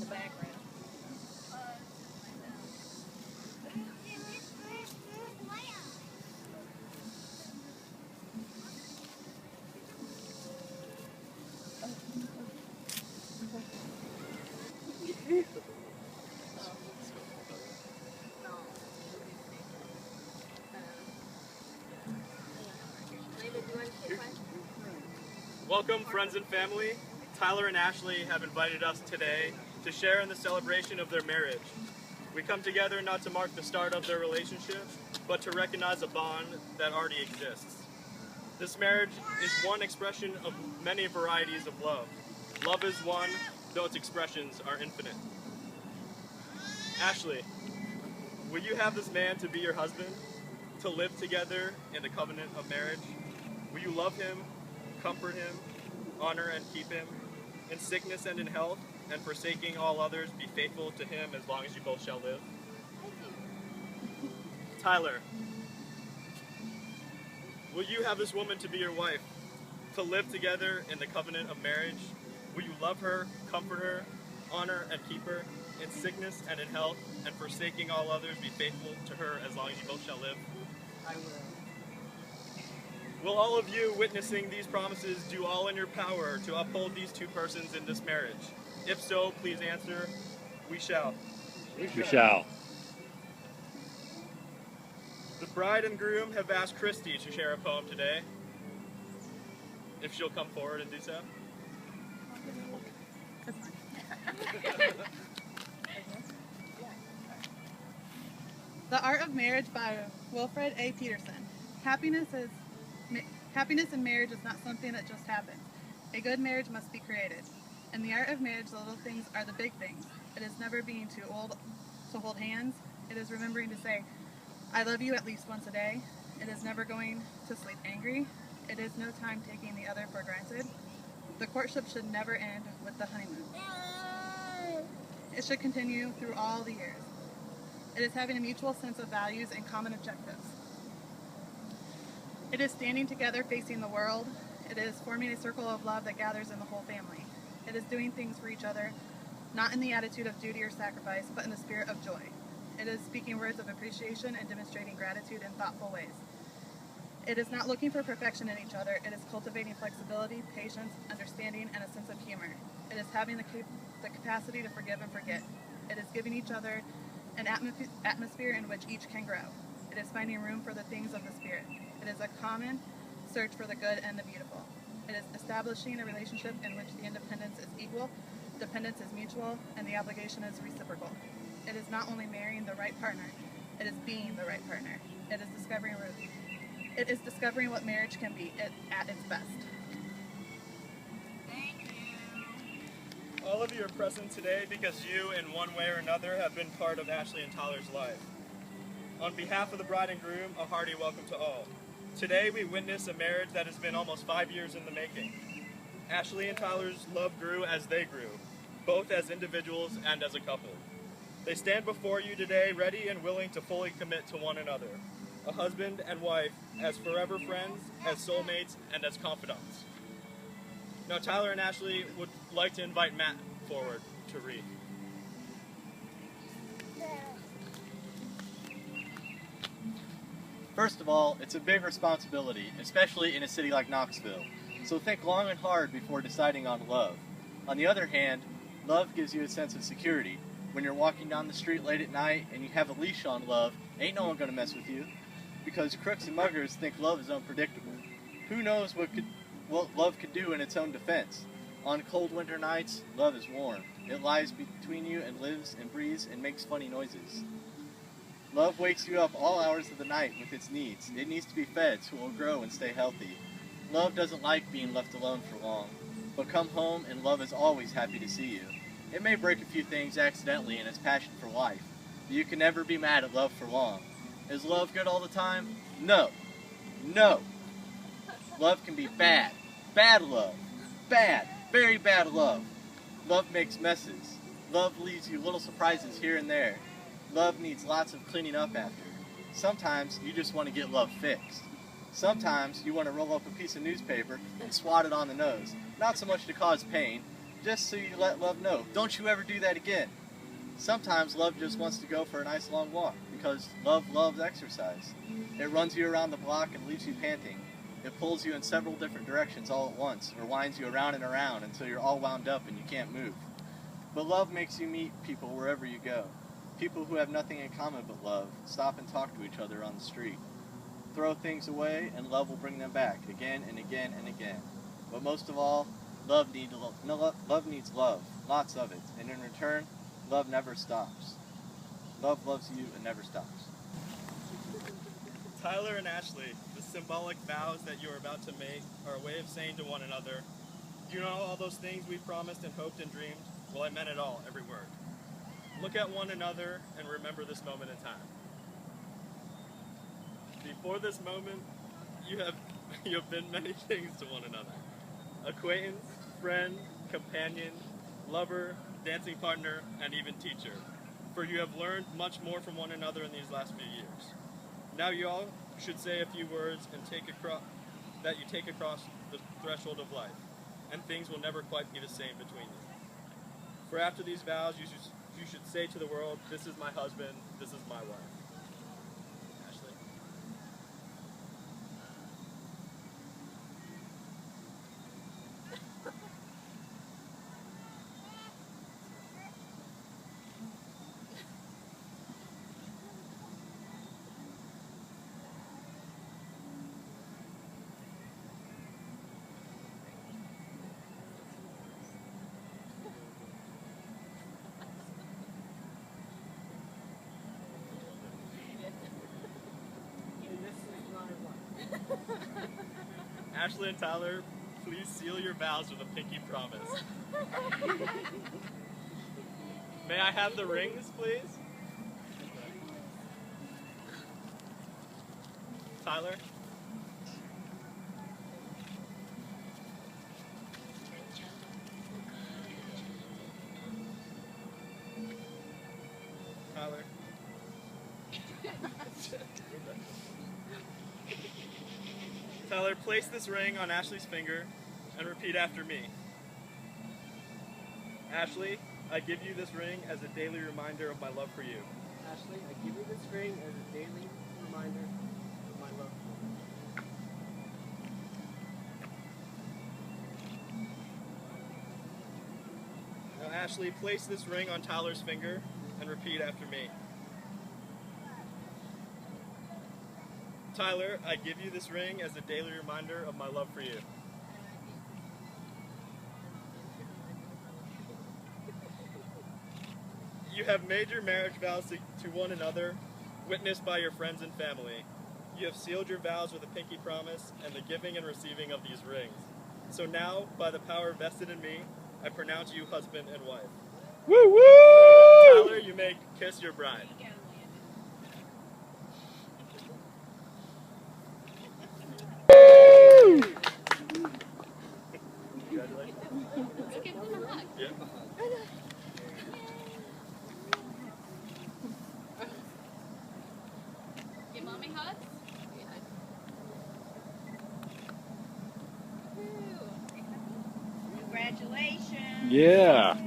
background. Welcome, friends and family. Tyler and Ashley have invited us today to share in the celebration of their marriage. We come together not to mark the start of their relationship, but to recognize a bond that already exists. This marriage is one expression of many varieties of love. Love is one, though its expressions are infinite. Ashley, will you have this man to be your husband, to live together in the covenant of marriage? Will you love him, comfort him, honor and keep him, in sickness and in health, and forsaking all others, be faithful to him as long as you both shall live? Tyler, will you have this woman to be your wife, to live together in the covenant of marriage? Will you love her, comfort her, honor and keep her, in sickness and in health, and forsaking all others, be faithful to her as long as you both shall live? I will. Will all of you witnessing these promises do all in your power to uphold these two persons in this marriage? If so, please answer, we shall. We shall. The bride and groom have asked Christy to share a poem today. If she'll come forward and do so. The Art of Marriage by Wilfred A. Peterson. Happiness in marriage is not something that just happens. A good marriage must be created. In the art of marriage, the little things are the big things. It is never being too old to hold hands. It is remembering to say, I love you at least once a day. It is never going to sleep angry. It is no time taking the other for granted. The courtship should never end with the honeymoon. It should continue through all the years. It is having a mutual sense of values and common objectives. It is standing together facing the world. It is forming a circle of love that gathers in the whole family. It is doing things for each other, not in the attitude of duty or sacrifice, but in the spirit of joy. It is speaking words of appreciation and demonstrating gratitude in thoughtful ways. It is not looking for perfection in each other. It is cultivating flexibility, patience, understanding, and a sense of humor. It is having the capacity to forgive and forget. It is giving each other an atmosphere in which each can grow. It is finding room for the things of the Spirit. It is a common search for the good and the beautiful. It is establishing a relationship in which the independence is equal, dependence is mutual, and the obligation is reciprocal. It is not only marrying the right partner, it is being the right partner. It is discovering what marriage can be at its best. All of you are present today because you, in one way or another, have been part of Ashley and Tyler's life. On behalf of the bride and groom, a hearty welcome to all. Today we witness a marriage that has been almost 5 years in the making. Ashley and Tyler's love grew as they grew, both as individuals and as a couple. They stand before you today ready and willing to fully commit to one another, a husband and wife, as forever friends, as soulmates, and as confidants. Now Tyler and Ashley would like to invite Matt forward to read. First of all, it's a big responsibility, especially in a city like Knoxville, so think long and hard before deciding on love. On the other hand, love gives you a sense of security. When you're walking down the street late at night and you have a leash on love, ain't no one gonna mess with you, because crooks and muggers think love is unpredictable. Who knows what love could do in its own defense? On cold winter nights, love is warm. It lies between you and lives and breathes and makes funny noises. Love wakes you up all hours of the night with its needs. It needs to be fed so it will grow and stay healthy. Love doesn't like being left alone for long, but come home and love is always happy to see you. It may break a few things accidentally in its passion for life, but you can never be mad at love for long. Is love good all the time? No. No. Love can be bad. Bad love. Bad. Very bad love. Love makes messes. Love leaves you little surprises here and there. Love needs lots of cleaning up after. Sometimes you just want to get love fixed. Sometimes you want to roll up a piece of newspaper and swat it on the nose. Not so much to cause pain, just so you let love know, don't you ever do that again. Sometimes love just wants to go for a nice long walk because love loves exercise. It runs you around the block and leaves you panting. It pulls you in several different directions all at once, or winds you around and around until you're all wound up and you can't move. But love makes you meet people wherever you go. People who have nothing in common but love stop and talk to each other on the street. Throw things away and love will bring them back again and again and again. But most of all, love needs love, lots of it, and in return, love never stops. Love loves you and never stops. Tyler and Ashley, the symbolic vows that you are about to make are a way of saying to one another, you know all those things we promised and hoped and dreamed? Well, I meant it all, every word. Look at one another and remember this moment in time. Before this moment, you have been many things to one another. Acquaintance, friend, companion, lover, dancing partner, and even teacher. For you have learned much more from one another in these last few years. Now you all should say a few words and take across the threshold of life, and things will never quite be the same between you. For after these vows, you should say to the world, this is my husband, this is my wife. Ashley. Ashley and Tyler, please seal your vows with a pinky promise. May I have the rings, please? Tyler? Tyler? Tyler, place this ring on Ashley's finger and repeat after me. Ashley, I give you this ring as a daily reminder of my love for you. Ashley, I give you this ring as a daily reminder of my love for you. Now, Ashley, place this ring on Tyler's finger and repeat after me. Tyler, I give you this ring as a daily reminder of my love for you. You have made your marriage vows to one another, witnessed by your friends and family. You have sealed your vows with a pinky promise and the giving and receiving of these rings. So now, by the power vested in me, I pronounce you husband and wife. Woo woo! Tyler, you may kiss your bride. Let's give them a hug. Yeah. Give mommy hugs. Congratulations. Yeah.